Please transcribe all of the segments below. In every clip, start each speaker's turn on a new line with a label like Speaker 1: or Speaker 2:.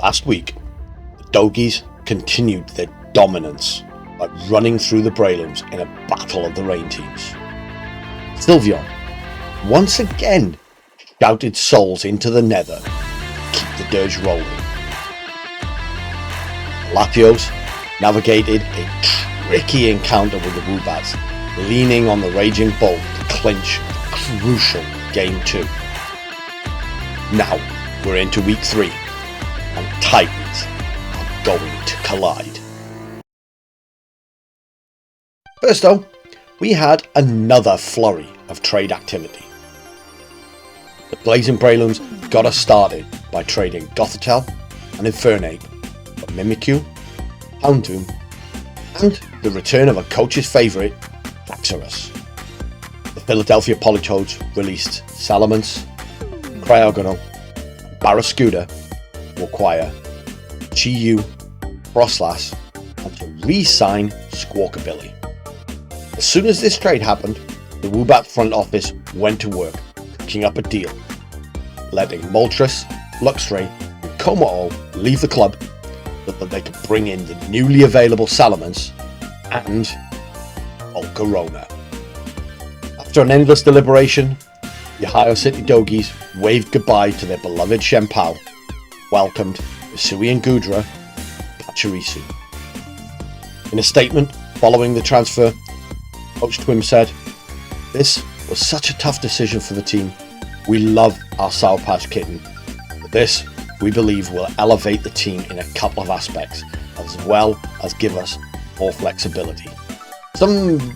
Speaker 1: Last week, the Doggies continued their dominance by running through the Brelooms in a battle of the rain teams. Sylveon once again shouted souls into the nether to keep the dirge rolling. Latios navigated a tricky encounter with the Woobats, leaning on the Raging Bull to clinch a crucial Game 2. Now we're into Week 3, and Titans are going to collide. First though, we had another flurry of trade activity. The Blazing Brelooms got us started by trading Gothitelle and Infernape for Mimikyu, Houndoom, and the return of a coach's favourite, Haxorus. The Philadelphia Polytoads released Salamence, Cryogonal, and Barraskewda to acquire Chi-Yu, Frostlass, and to re-sign Squawkabilly. As soon as this trade happened, the Woobat front office went to work, cooking up a deal, letting Moltres, Luxray, and Kommo-o leave the club so that they could bring in the newly available Salamence and Volcarona. After an endless deliberation, the Ohio City Doggies waved goodbye to their beloved Shenpao, welcomed Hisui and Goodra, Pachirisu. In a statement following the transfer, Coach Twim said, "This was such a tough decision for the team. We love our Sour Patch Kitten, but this, we believe, will elevate the team in a couple of aspects, as well as give us more flexibility." Some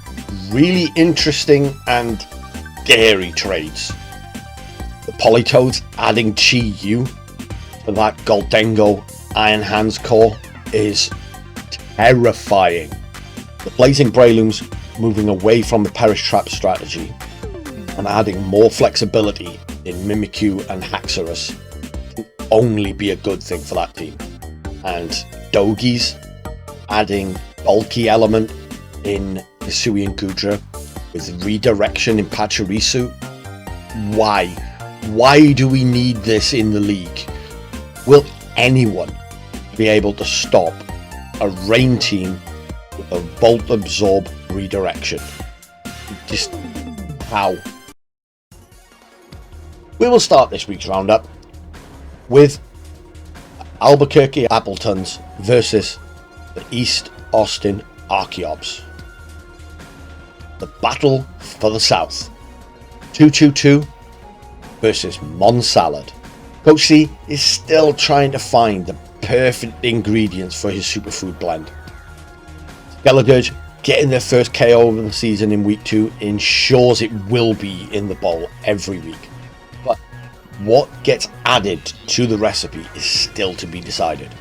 Speaker 1: really interesting and scary trades. The Polytoads adding Chi-Yu to that Goldengo Iron Hands core is terrifying. The Blazing Brelooms moving away from the Perish Trap strategy and adding more flexibility in Mimikyu and Haxorus can only be a good thing for that team. And Doggies adding bulky element in Hisui and Goodra with redirection in Pachirisu. Why? Why do we need this in the league? Will anyone be able to stop a rain team with a Volt Absorb redirection? Just how? We will start this week's roundup with Albuquerque Appletons versus the East Austin Archeobs. The battle for the South. 222 versus Mon Salad. Coach C is still trying to find the perfect ingredients for his superfood blend. Skeledirge getting their first KO of the season in week 2 ensures it will be in the bowl every week. But what gets added to the recipe is still to be decided.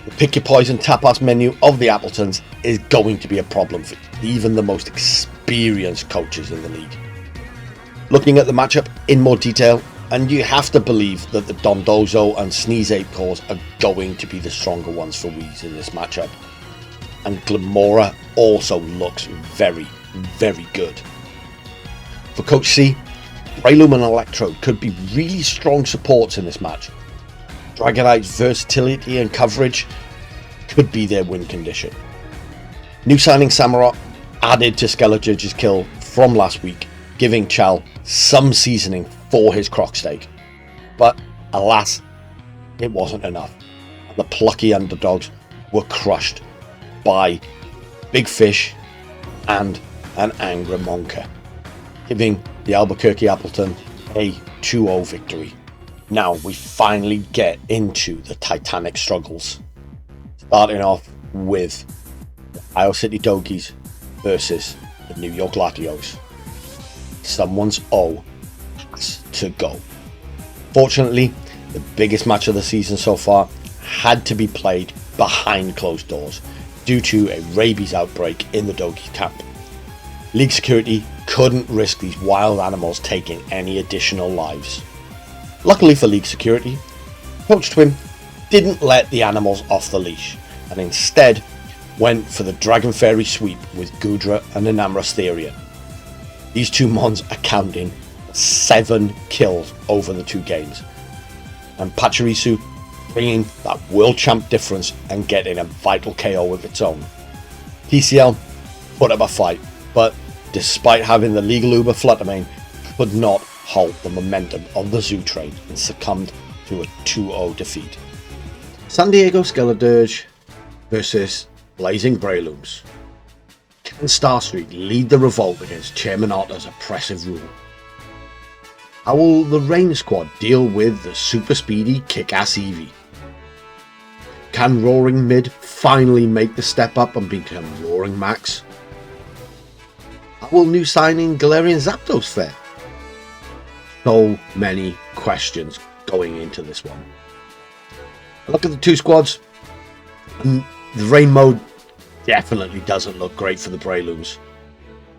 Speaker 1: The pick your poison tapas menu of the Appletons is going to be a problem for even the most experienced coaches in the league. Looking at the matchup in more detail, and you have to believe that the Dondozo and Sneezape cores are going to be the stronger ones for Weez in this matchup. And Glamora also looks very, very good. For Coach C, Breloom and Electrode could be really strong supports in this match. Dragonite's versatility and coverage could be their win condition. New signing Samurott added to Skeledirge's kill from last week, giving Chal some seasoning for his croc steak. But alas, it wasn't enough. The plucky underdogs were crushed by Big Fish and an Angra Monka, giving the Albuquerque Appleton a 2-0 victory. Now we finally get into the titanic struggles, starting off with the Ohio City Doggies versus the New York Latios. Someone's O has to go. Fortunately, the biggest match of the season so far had to be played behind closed doors due to a rabies outbreak in the Doggies camp. League security couldn't risk these wild animals taking any additional lives. Luckily for League security, Coach Twim didn't let the animals off the leash and instead went for the Dragon Fairy sweep with Goodra and Enamrastherian. These two mons accounting for 7 kills over the 2 games, and Pachirisu bringing that world champ difference and getting a vital KO of its own. TCL put up a fight, but despite having the legal Uber Fluttermane, could not halt the momentum of the zoo trade and succumbed to a 2-0 defeat. San Diego Skeledirge versus Blazing Brelooms. Can Starstreak lead the revolt against Chairman Otter's oppressive rule? How will the Rain Squad deal with the super speedy kick-ass Eevee? Can Roaring Mid finally make the step up and become Roaring Max? How will new signing Galarian Zapdos fare? So many questions going into this one. Look at the two squads. The rain mode definitely doesn't look great for the Brelooms.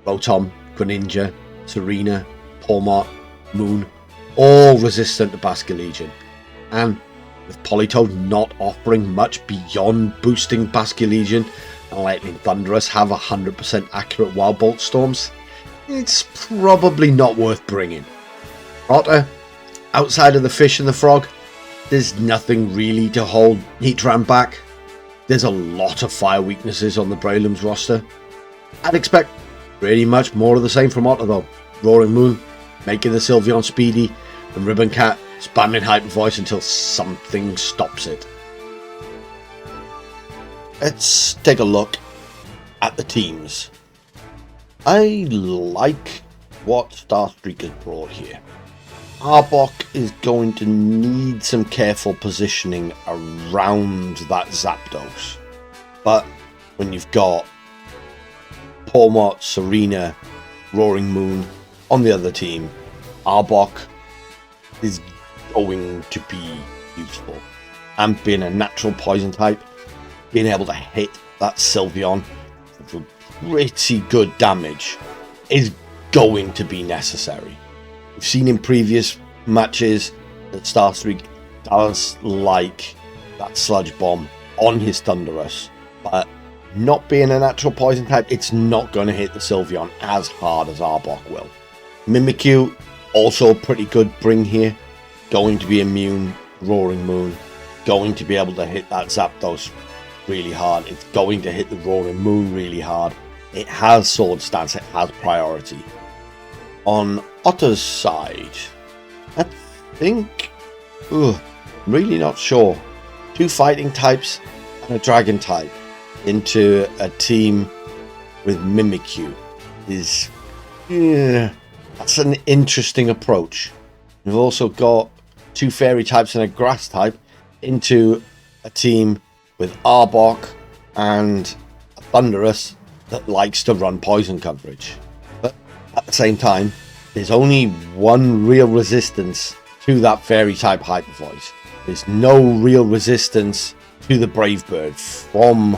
Speaker 1: Rotom, Greninja, Serena, Pawmot, Moon, all resistant to Basculegion. And with Politoed not offering much beyond boosting Basculegion and letting Thundurus have 100% accurate Wild Bolt Storms, it's probably not worth bringing. Otter, outside of the fish and the frog, there's nothing really to hold Heatran back. There's a lot of fire weaknesses on the Brelooms roster. I'd expect pretty much more of the same from Otter though. Roaring Moon, making the Sylveon speedy, and Ribbon Cat spamming Hyper Voice until something stops it. Let's take a look at the teams. I like what Starstreak has brought here. Arbok is going to need some careful positioning around that Zapdos. But when you've got Pawmot, Serena, Roaring Moon on the other team, Arbok is going to be useful. And being a natural poison type, being able to hit that Sylveon for pretty good damage is going to be necessary. We've seen in previous matches that Starstreak does like that Sludge Bomb on his Thundurus, but not being a natural poison type, it's not going to hit the Sylveon as hard as Arbok will. Mimikyu, also a pretty good bring here, going to be immune, Roaring Moon, going to be able to hit that Zapdos really hard, it's going to hit the Roaring Moon really hard, it has Sword Stance, it has priority. On Otter's side, I think, I'm really not sure. 2 fighting types and a dragon type into a team with Mimikyu is, that's an interesting approach. We've also got 2 fairy types and a grass type into a team with Arbok and a Thundurus that likes to run poison coverage. But at the same time, there's only one real resistance to that fairy type Hyper Voice. There's no real resistance to the Brave Bird from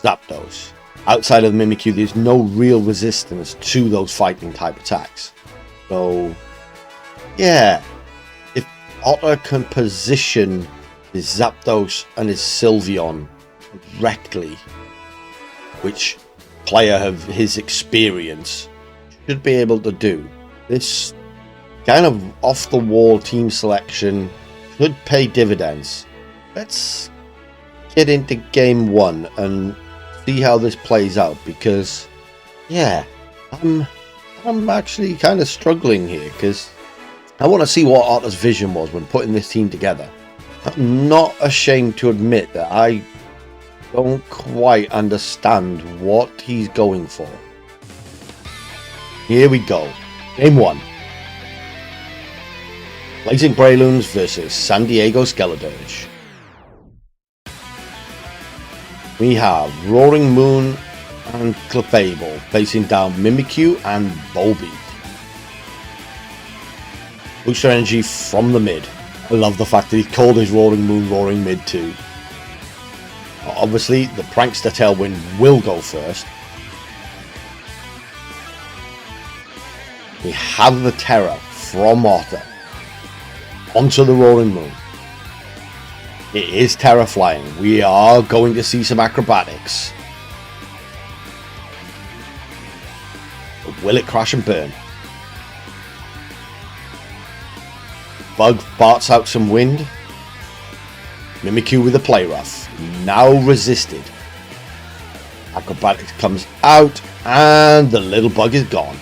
Speaker 1: Zapdos. Outside of the Mimikyu, there's no real resistance to those fighting type attacks. So, yeah, if Otter can position his Zapdos and his Sylveon correctly, which player of his experience should be able to do, this kind of off-the-wall team selection could pay dividends. Let's get into game 1 and see how this plays out, because yeah, I'm actually kind of struggling here, because I want to see what Otter's vision was when putting this team together. I'm not ashamed to admit that I don't quite understand what he's going for. Here we go. Game 1. Blazing Brelooms versus San Diego Skeledirge. We have Roaring Moon and Clefable facing down Mimikyu and Volbeat. Booster energy from the mid. I love the fact that he called his Roaring Moon Roaring Mid too. Obviously, the Prankster Tailwind will go first. We have the Terror from Otter onto the Roaring Moon. It is Terror flying. We are going to see some acrobatics. But will it crash and burn? Bug barts out some wind. Mimikyu with a play rough. Now resisted. Acrobatics comes out and the little bug is gone.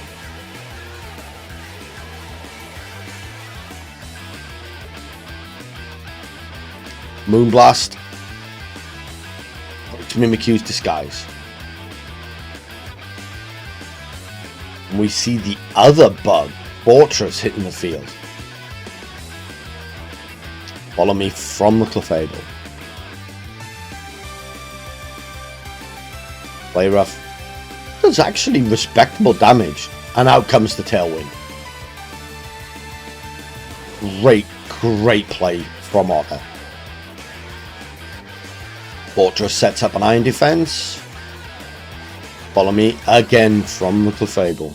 Speaker 1: Moonblast. Mimikyu's disguise. And we see the other bug, Fortress, hitting the field. Follow me from the Clefable. Play rough. Does actually respectable damage. And out comes the Tailwind. Great play from Otter. Fortress sets up an iron defense. Follow me again from the Clefable.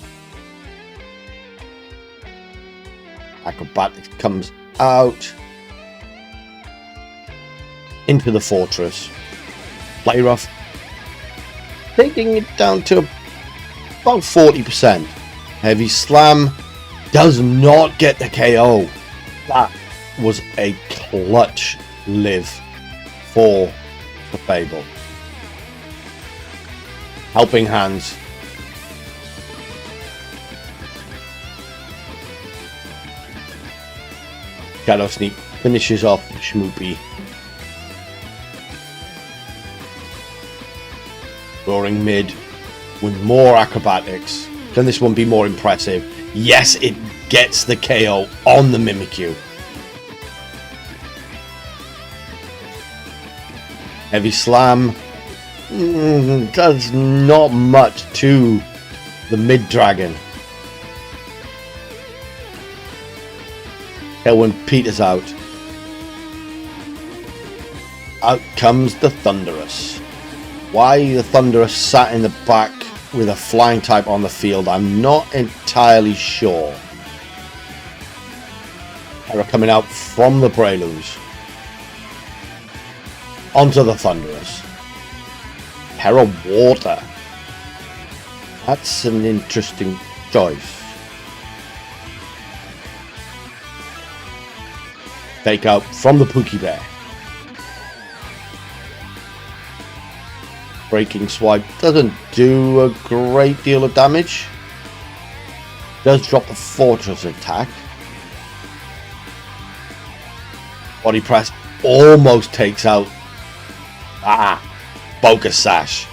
Speaker 1: Acrobatics comes out into the Fortress. Play rough. Taking it down to about 40%. Heavy Slam does not get the KO. That was a clutch live for the Fable. Helping hands. Shadow Sneak finishes off Schmoopy. Roaring Mid with more acrobatics. Can this one be more impressive? Yes, it gets the KO on the Mimikyu. Heavy Slam does not much to the Mid Dragon. Tailwind peters out. Out comes the Thunderous. Why the Thunderous sat in the back with a flying type on the field, I'm not entirely sure. Terra coming out from the Brelooms. Onto the Thunderous. Terra Water. That's an interesting choice. Take out from the Pookie Bear. Breaking Swipe doesn't do a great deal of damage. Does drop the Fortress attack. Body Press almost takes out Focus Sash.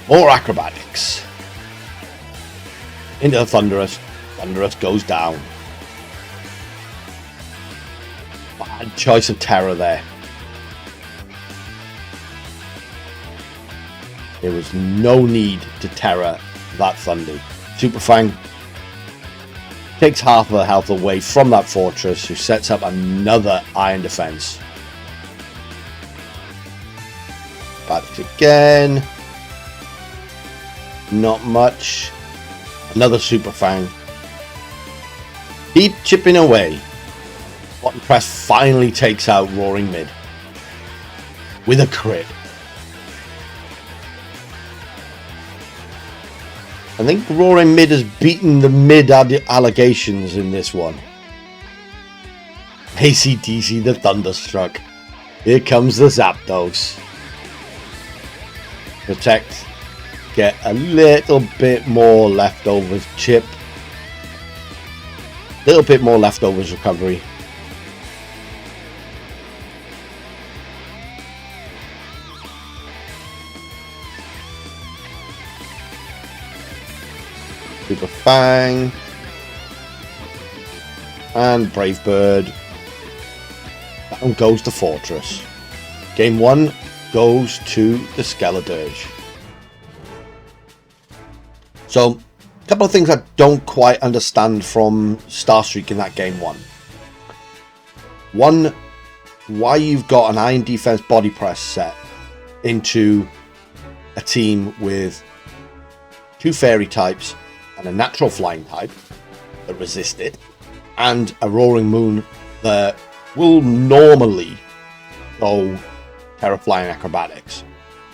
Speaker 1: More acrobatics. Into the Thunderous. Thunderous goes down. Bad choice of Terra there. There was no need to Terra that Thundy. Super Fang takes half of the health away from that Fortress, who sets up another iron defense. Back again. Not much. Another Super Fang. Keep chipping away. Button Press finally takes out Roaring Mid with a crit. I think Roaring Mid has beaten the Mid allegations in this one. ACDC the Thunderstruck. Here comes the Zapdos. Protect. Get a little bit more leftovers chip. Little bit more leftovers recovery. Super Fang. And Brave Bird. Down goes the Fortress. Game 1 goes to the Skeledirge. So, a couple of things I don't quite understand from Starstreak in that game 1. One, why you've got an Iron Defense Body Press set into a team with 2 Fairy types and a Natural Flying type that resist it, and a Roaring Moon that will normally go Terra Flying Acrobatics.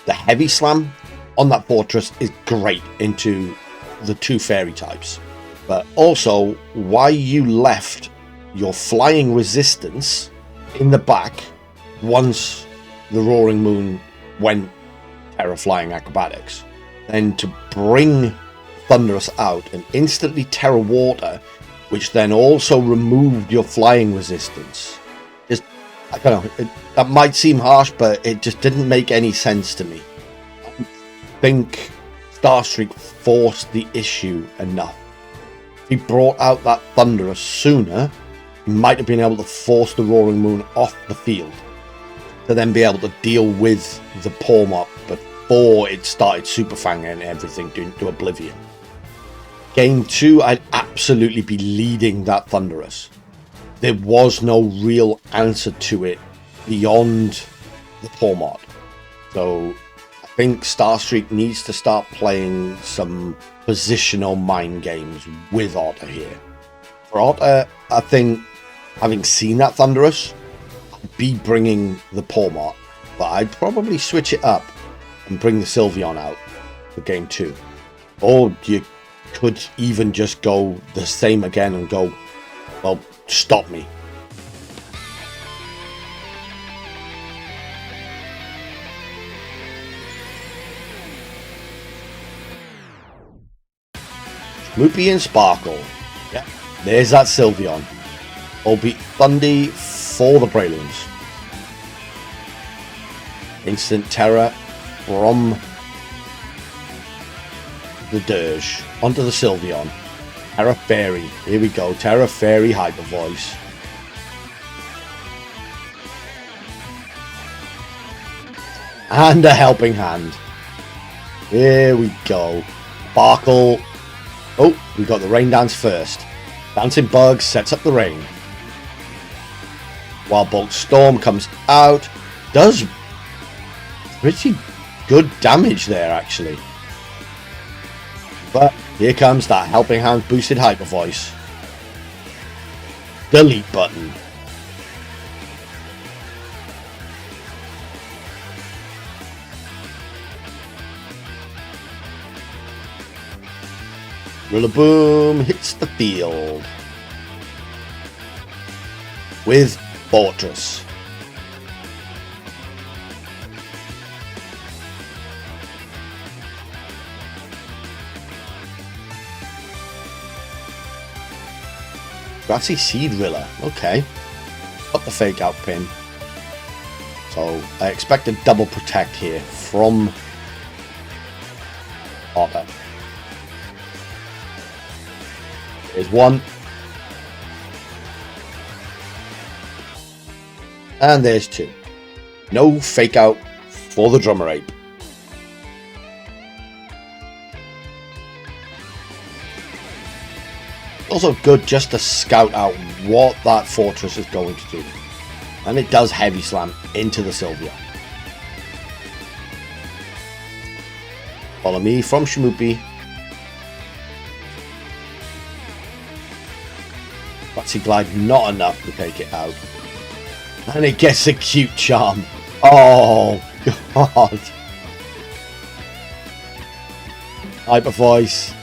Speaker 1: The Heavy Slam on that Fortress is great into the 2 Fairy types, but also why you left your flying resistance in the back once the Roaring Moon went Terra Flying Acrobatics. Then to bring Thunderous out and instantly Terra Water, which then also removed your flying resistance. Just, I don't know, that might seem harsh, but it just didn't make any sense to me. I think Starstreak forced the issue enough. If he brought out that Thunderous sooner, he might have been able to force the Roaring Moon off the field to then be able to deal with the Pawmot before it started Super Fanging everything to oblivion. Game 2, I'd absolutely be leading that Thunderous. There was no real answer to it beyond the Pawmot. So I think Starstreak needs to start playing some positional mind games with Otter here. For Otter, I think, having seen that Thunderous, I'd be bringing the Pawmot, but I'd probably switch it up and bring the Sylveon out for Game 2. Or you could even just go the same again and go, well, stop me. Schmoopy and Sparkle. Yeah, there's that Sylveon. Albeit Thundy for the Brelooms. Instant Terror from the Dirge onto the Sylveon. Terra Fairy. Here we go. Terra Fairy Hyper Voice. And a Helping Hand. Here we go. Sparkle. Oh, we got the Rain Dance first. Dancing Bug sets up the rain. Wild Bolt Storm comes out. Does pretty good damage there, actually. But here comes that Helping Hand boosted Hyper Voice. Delete button. Rillaboom hits the field with Fortress. Grassy Seed Rilla. Okay. Got the fake out pin. So I expect a double protect here from Otter. There's one. And there's two. No fake out for the Drummer Ape. Also good just to scout out what that Fortress is going to do. And it does Heavy Slam into the Sylvia. Follow me from Schmoopy. Batsy Glide not enough to take it out. And it gets a cute charm. Oh, God. Hyper Voice.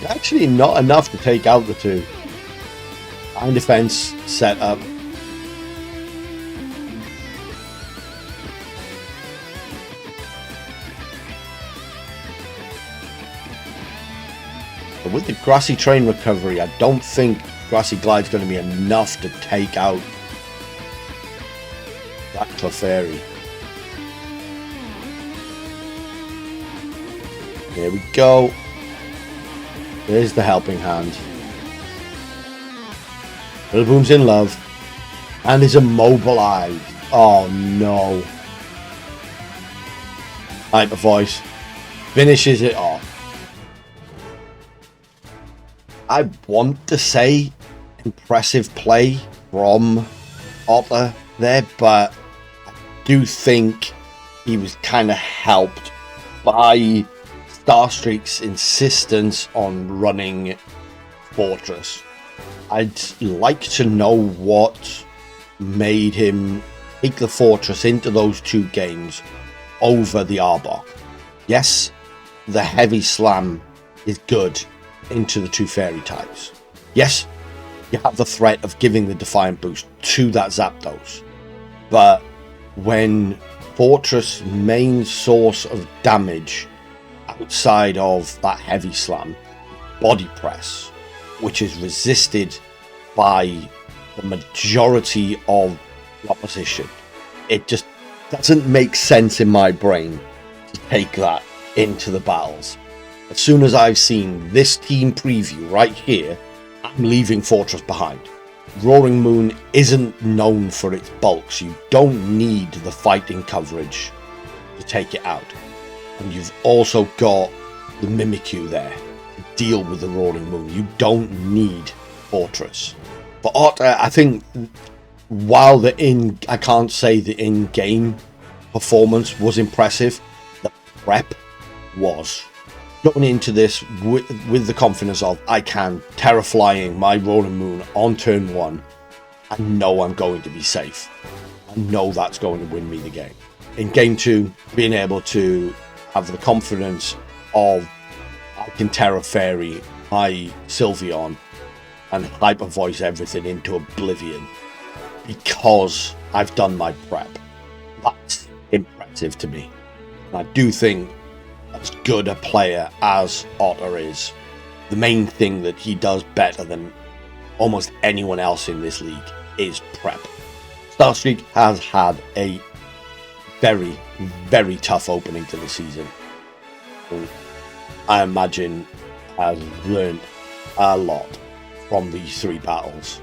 Speaker 1: Actually not enough to take out the two. Iron Defense set up. But with the Grassy Train recovery, I don't think Grassy Glide's going to be enough to take out that Clefairy. There we go. There's the Helping Hand. Rillaboom's in love. And is immobilized. Oh no. Hyper Voice. Finishes it off. I want to say impressive play from Otter there, but I do think he was kind of helped by Starstreak's insistence on running Fortress. I'd like to know what made him take the Fortress into those two games over the Arbok. Yes, the Heavy Slam is good into the two Fairy types. Yes, you have the threat of giving the Defiant boost to that Zapdos. But when Fortress' main source of damage outside of that heavy slam, body press, which is resisted by the majority of the opposition, it just doesn't make sense in my brain to take that into the battles. As soon as I've seen this team preview right here, I'm leaving Fortress behind. Roaring Moon isn't known for its bulks. You don't need the fighting coverage to take it out. And you've also got the Mimikyu there to deal with the Roaring Moon. You don't need Fortress. For Otter, I think while I can't say the in-game performance was impressive, the prep was. Going into this with the confidence of I can Terraflying my Roaring Moon on turn 1 and know I'm going to be safe. I know that's going to win me the game. In game 2, being able to have the confidence of I can Terra Fairy my Sylveon and hyper voice everything into oblivion because I've done my prep. That's impressive to me. And I do think as good a player as Otter is, the main thing that he does better than almost anyone else in this league is prep. Starstreak has had a very, very tough opening to the season. So I imagine has learned a lot from these 3 battles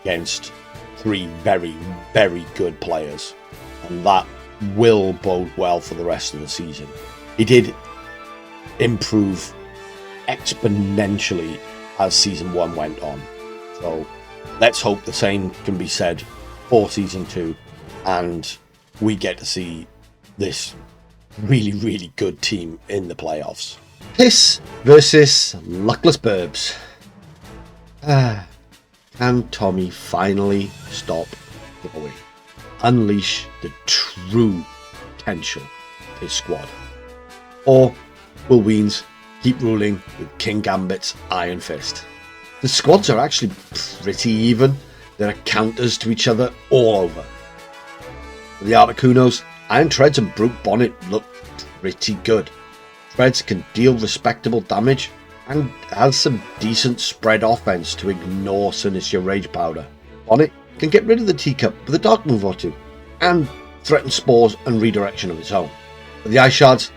Speaker 1: against 3 very, very good players, and that will bode well for the rest of the season. He did improve exponentially as Season 1 went on. So let's hope the same can be said for Season 2 and we get to see this really, really good team in the playoffs. Piss versus Luckless Burbs. Can Tommy finally stop growing? Unleash the true potential of his squad? Or will Weens keep ruling with King Gambit's Iron Fist? The squads are actually pretty even. There are counters to each other all over. For the Articunos, Iron Treads and Brute Bonnet look pretty good. Treads can deal respectable damage and has some decent spread offense to ignore Sinister Rage Powder. Bonnet can get rid of the teacup with a dark move or 2 and threaten spores and redirection of its own. For the Ice Shards,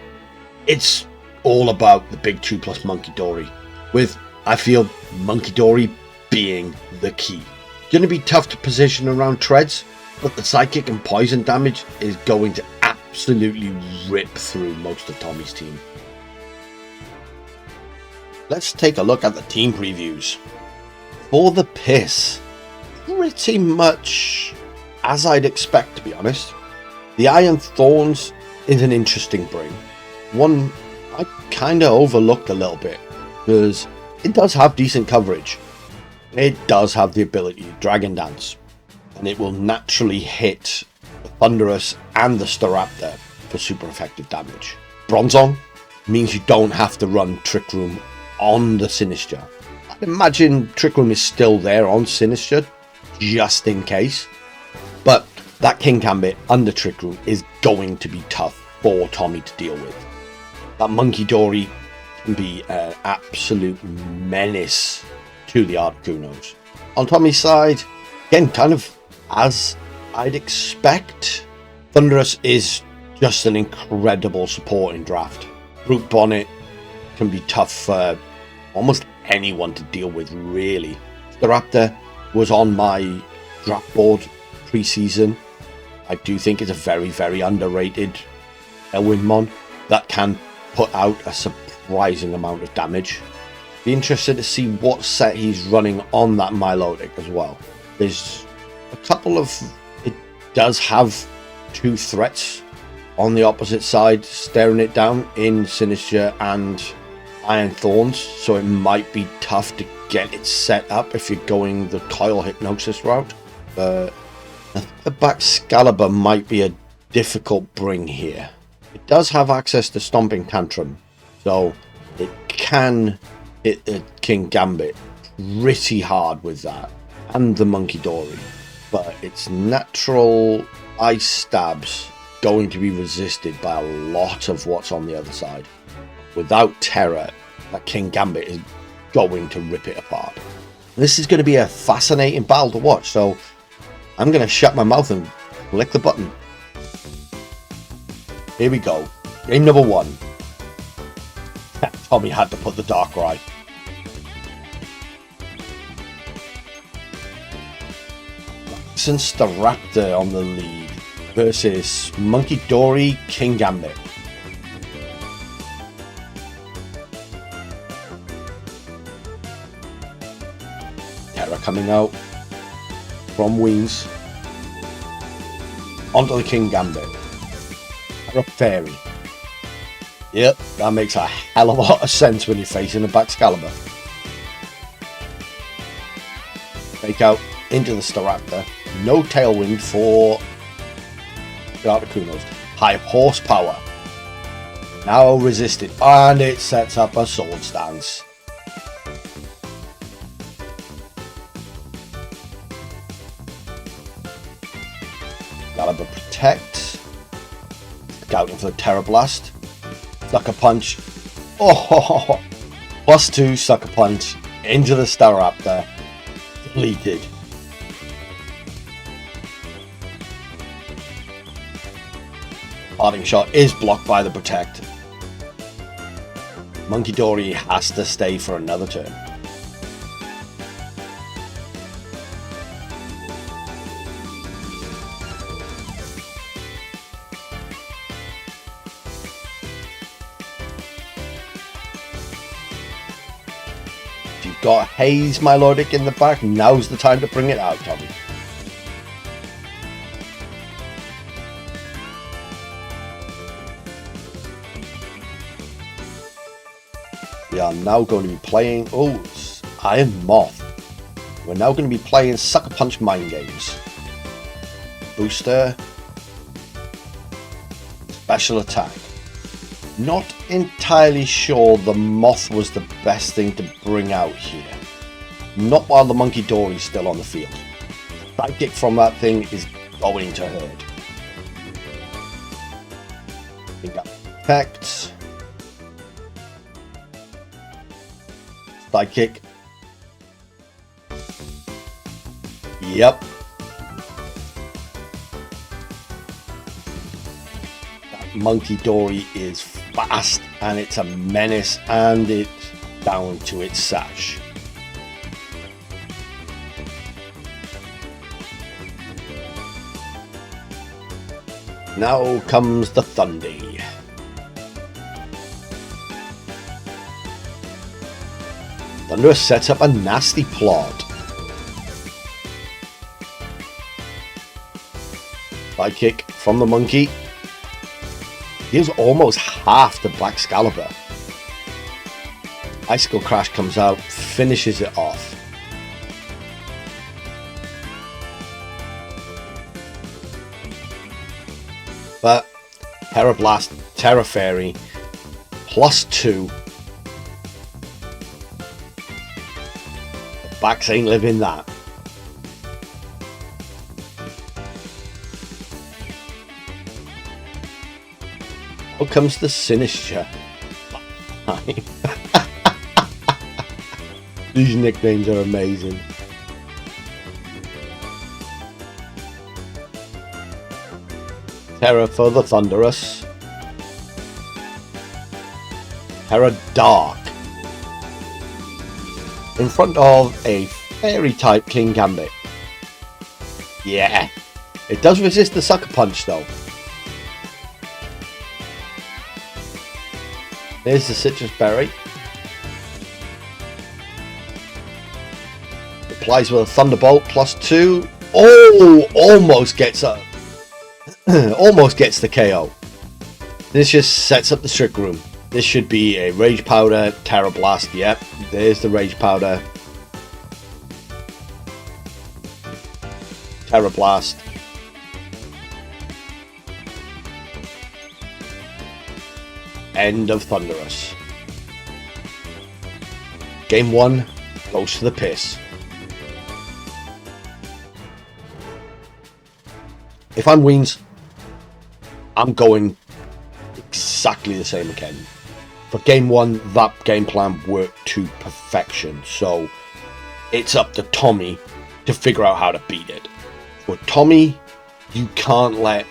Speaker 1: it's all about the big 2+ Monkey Dory, with, I feel, Monkey Dory being the key. Going to be tough to position around Treads, but the psychic and poison damage is going to absolutely rip through most of Tommy's team. Let's take a look at the team previews. For the Piss, pretty much as I'd expect, to be honest. The Iron Thorns is an interesting bring. One I kind of overlooked a little bit, because it does have decent coverage. It does have the ability to Dragon Dance, and it will naturally hit the Thunderous and the Staraptor for super effective damage. Bronzong means you don't have to run Trick Room on the Sinister. I'd imagine Trick Room is still there on Sinister, just in case, but that King Gambit under Trick Room is going to be tough for Tommy to deal with. That Monkey Dory can be an absolute menace to the Articunos. On Tommy's side, again, kind of as I'd expect, Thunderous is just an incredible supporting draft. Brute Bonnet can be tough for almost anyone to deal with, really. The Raptor was on my draft board pre-season. I do think it's a very, very underrated Elwyn Mon that can put out a surprising amount of damage. Be interested to see what set he's running on that Milotic as well. There's a couple of... It does have 2 threats on the opposite side staring it down in Sinister and Iron Thorns, so it might be tough to get it set up if you're going the Coil Hypnosis route. But the Baxcalibur might be a difficult bring here. It does have access to Stomping Tantrum, so it can hit the King Gambit pretty hard with that and the Monkey Dory, but its natural ice stabs going to be resisted by a lot of what's on the other side. Without Terror, that King Gambit is going to rip it apart. This is going to be a fascinating battle to watch, so I'm going to shut my mouth and click the button. Here we go. Game number 1. Tommy had to put the Darkrai. Since the Raptor on the lead versus Monkey Dory, King Gambit. Terra coming out from wings onto the King Gambit. Terra Fairy. Yep, that makes a hell of a lot of sense when you're facing a Baxcalibur. Fake out into the Staraptor. No Tailwind for the Articunos. High horsepower. Now resisted. And it sets up a Sword Stance. Excalibur Protect. Scouting for the Terra Blast. Sucker Punch. Oh, +2 Sucker Punch into the Staraptor. Deleted. Parting Shot is blocked by the Protect. Monkey Dory has to stay for another turn. If you've got Haze Milotic in the back, now's the time to bring it out, Tommy. We are now going to be playing, Iron Moth. We're now going to be playing Sucker Punch Mind Games. Booster. Special Attack. Not entirely sure the Moth was the best thing to bring out here. Not while the Monkey Dory's still on the field. Sidekick from that thing is going to hurt. We got effects. Sidekick. Yep. That Monkey Dory is fast and it's a menace and it's down to its sash. Now comes the Thundy. Thunderous sets up a nasty plot. Sidekick from the Monkey. Gives almost half the Baxcalibur. Icicle Crash comes out, finishes it off. But Terra Blast, Terra Fairy, +2. Bax ain't living that. Out comes the Sinister. These nicknames are amazing. Terra for the Thunderous. Terra Dark. In front of a Fairy type King Gambit. Yeah. It does resist the Sucker Punch though. There's the Citrus Berry. Applies with a Thunderbolt +2. Oh, almost gets a almost gets the KO. This just sets up the Trick Room. This should be a Rage Powder, Terra Blast. Yep, there's the Rage Powder. Terra Blast. End of Thunderous. Game 1 goes to the piss. If I'm Weens, I'm going exactly the same again. For game one, that game plan worked to perfection, so it's up to Tommy to figure out how to beat it. For Tommy, you can't let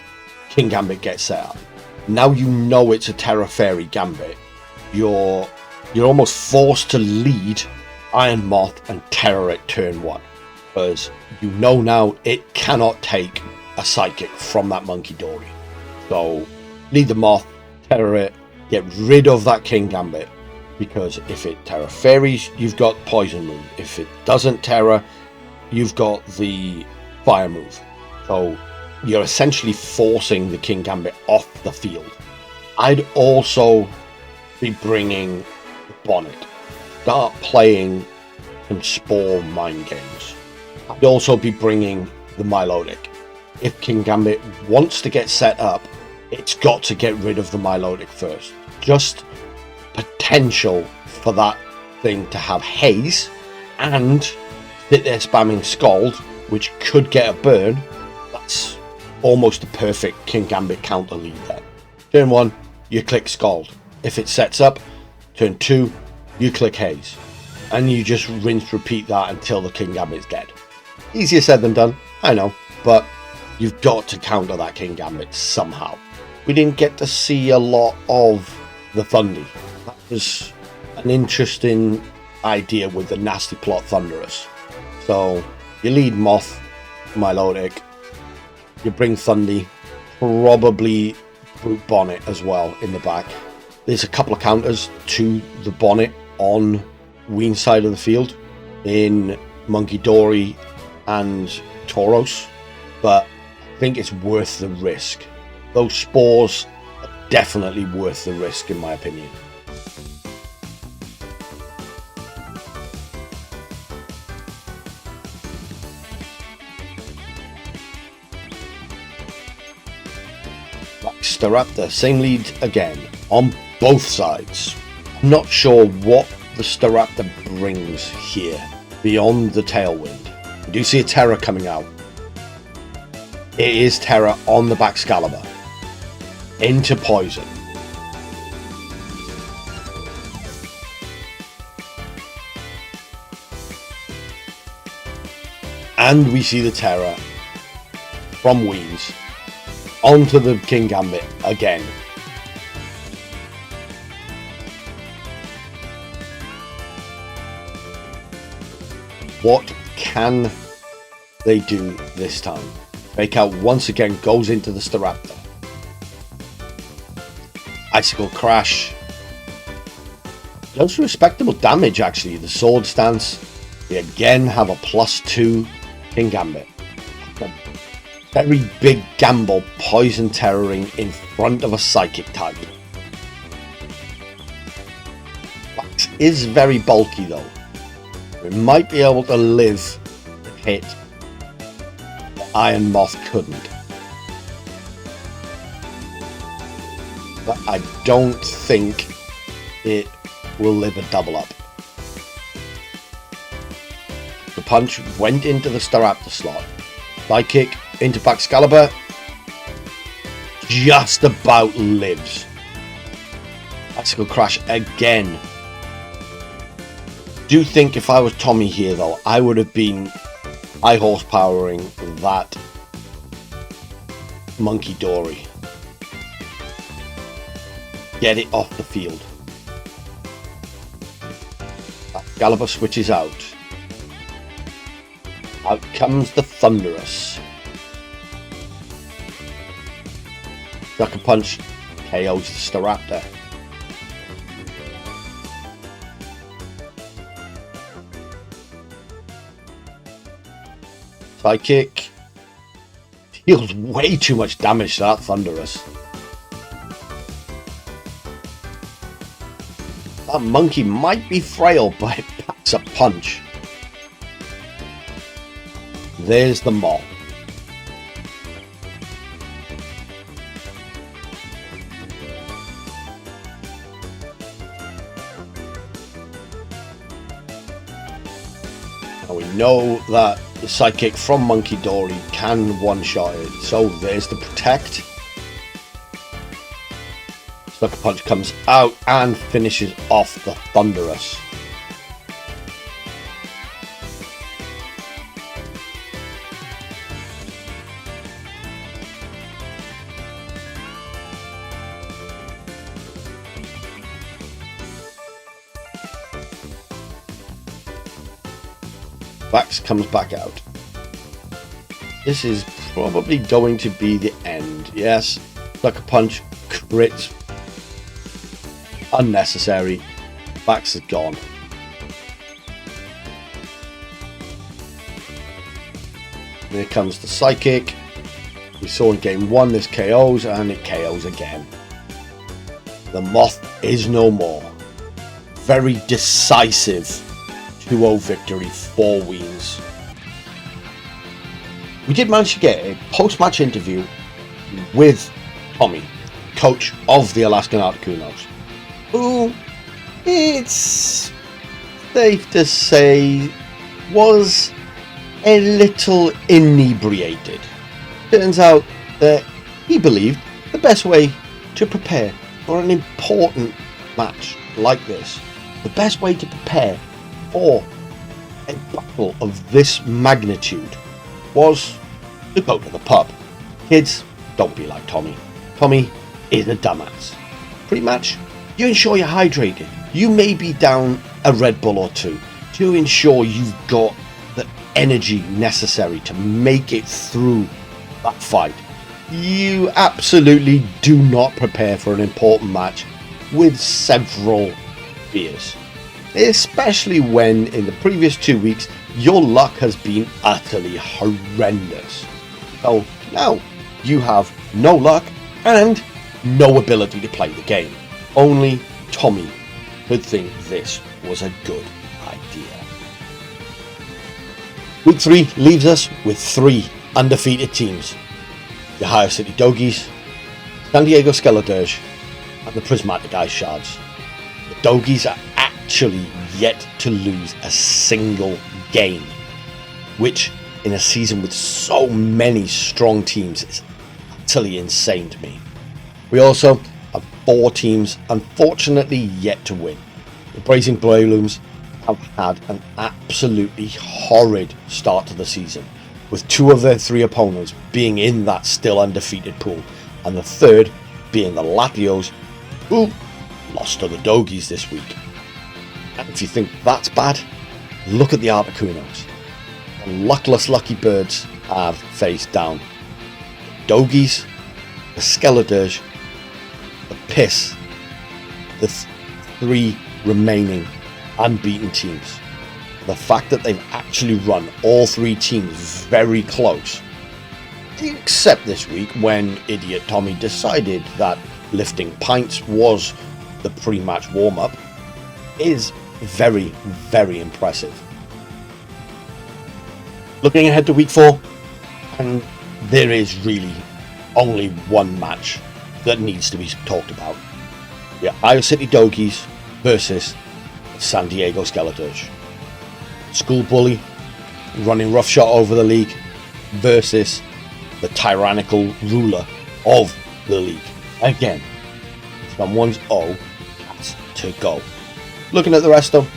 Speaker 1: King Gambit get set up. Now you know it's a Terra Fairy Gambit. You're almost forced to lead Iron Moth and Terror at turn one, because you know now it cannot take a Psychic from that Monkey Dory. So lead the Moth, Terror it, get rid of that King Gambit, because if it Terra Fairies, you've got Poison move. If it doesn't Terra, you've got the Fire move. So you're essentially forcing the King Gambit off the field. I'd also be bringing the Bonnet. Start playing some Spore mind games. I'd also be bringing the Milotic. If King Gambit wants to get set up, it's got to get rid of the Milotic first. Just potential for that thing to have haze and sit there spamming Scald, which could get a burn. That's almost a perfect King Gambit counter lead there. Turn one, you click Scald. If it sets up, turn two, you click haze. And you just rinse repeat that until the King Gambit's dead. Easier said than done, I know, but you've got to counter that King Gambit somehow. We didn't get to see a lot of the Thundy. That was an interesting idea with the Nasty Plot Thunderous. So you lead Moth, Milotic, you bring Thundy, probably Brute Bonnet as well in the back. There's a couple of counters to the Bonnet on Ween's side of the field in Monkey Dory and Tauros, but I think it's worth the risk. Those spores are definitely worth the risk in my opinion. Staraptor, same lead again on both sides. I'm not sure what the Staraptor brings here beyond the Tailwind. I do see a Terror coming out. It is Terror on the back Excalibur. Into Poison. And we see the Terror from Weens onto the King Gambit again. What can they do this time? Fake Out once again goes into the Staraptor. Icicle Crash does respectable damage actually. The Sword Stance, we again have a +2 King Gambit. A very big gamble Poison Terroring in front of a Psychic type. Wax is very bulky though. We might be able to live the hit that Iron Moth couldn't. But I don't think it will live a double up. The punch went into the Staraptor slot. Sidekick into back Excalibur. Just about lives. Icicle Crash again. Do think if I was Tommy here though, I would have been high horsepowering that Monkey Dory. Get it off the field. Excalibur switches out. Out comes the Thunderous. Sucker Punch KOs the Staraptor. Sidekick deals way too much damage to that Thunderous. That monkey might be frail, but it packs a punch. There's the Moth. know that the sidekick from Monkey Dory can one-shot it. So there's the protect. Sucker Punch comes out and finishes off the Thunderous. Vax comes back out. This is probably going to be the end. Yes, Sucker Punch, crits, unnecessary. Vax is gone. Here comes the Psychic. We saw in game 1 this KOs, and it KOs again. The Moth is no more. Very decisive 2-0 victory for Weens. We did manage to get a post-match interview with Tommy, coach of the Alaskan Articunos, who, it's safe to say, was a little inebriated. Turns out that he believed the best way to prepare for an important match like this, the best way to prepare for a battle of this magnitude, was to go to the pub. Kids, don't be like Tommy. Tommy is a dumbass. Pre-match, you ensure you're hydrated. You may be down a Red Bull or two to ensure you've got the energy necessary to make it through that fight. You absolutely do not prepare for an important match with several beers, especially when in the previous 2 weeks your luck has been utterly horrendous. So now you have no luck and no ability to play the game. Only Tommy could think this was a good idea. Week 3 leaves us with 3 undefeated teams: the Ohio City Dogies, San Diego Skeledirge, and the Prismatic Shards. The Dogies are actually yet to lose a single game, which in a season with so many strong teams is utterly insane to me. We also have 4 teams unfortunately yet to win. The Blazing Brelooms have had an absolutely horrid start to the season, with 2 of their 3 opponents being in that still undefeated pool, and the third being the Latios, who lost to the Dogies this week. And if you think that's bad, look at the Articunos. The luckless Lucky Birds have faced down the Dogies, the Skeledirge, the Piss, the 3 remaining unbeaten teams. The fact that they've actually run all 3 teams very close, except this week when idiot Tommy decided that lifting pints was the pre-match warm-up, is very, very impressive. Looking ahead to week 4, and there is really only one match that needs to be talked about. The Ohio City Dogies versus San Diego Skeledirge. School bully running roughshod over the league versus the tyrannical ruler of the league. Again, someone's O has to go. Looking at the rest of them,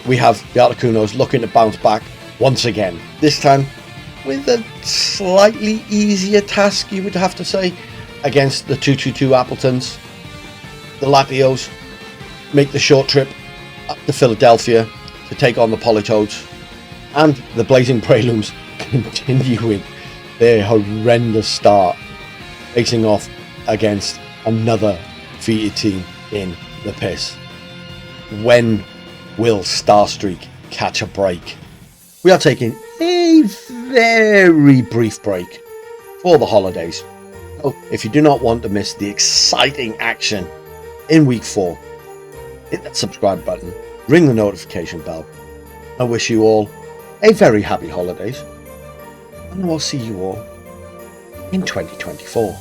Speaker 1: we have the Articunos looking to bounce back once again. This time with a slightly easier task, you would have to say, against the 222 Appletons. The Latios make the short trip up to Philadelphia to take on the Polytoads, and the Blazing Brelooms continuing their horrendous start, facing off against another defeated team in the Piss. When will Starstreak catch a break? We are taking a very brief break for the holidays. So if you do not want to miss the exciting action in week 4, hit that subscribe button, ring the notification bell. I wish you all a very happy holidays, and I will see you all in 2024.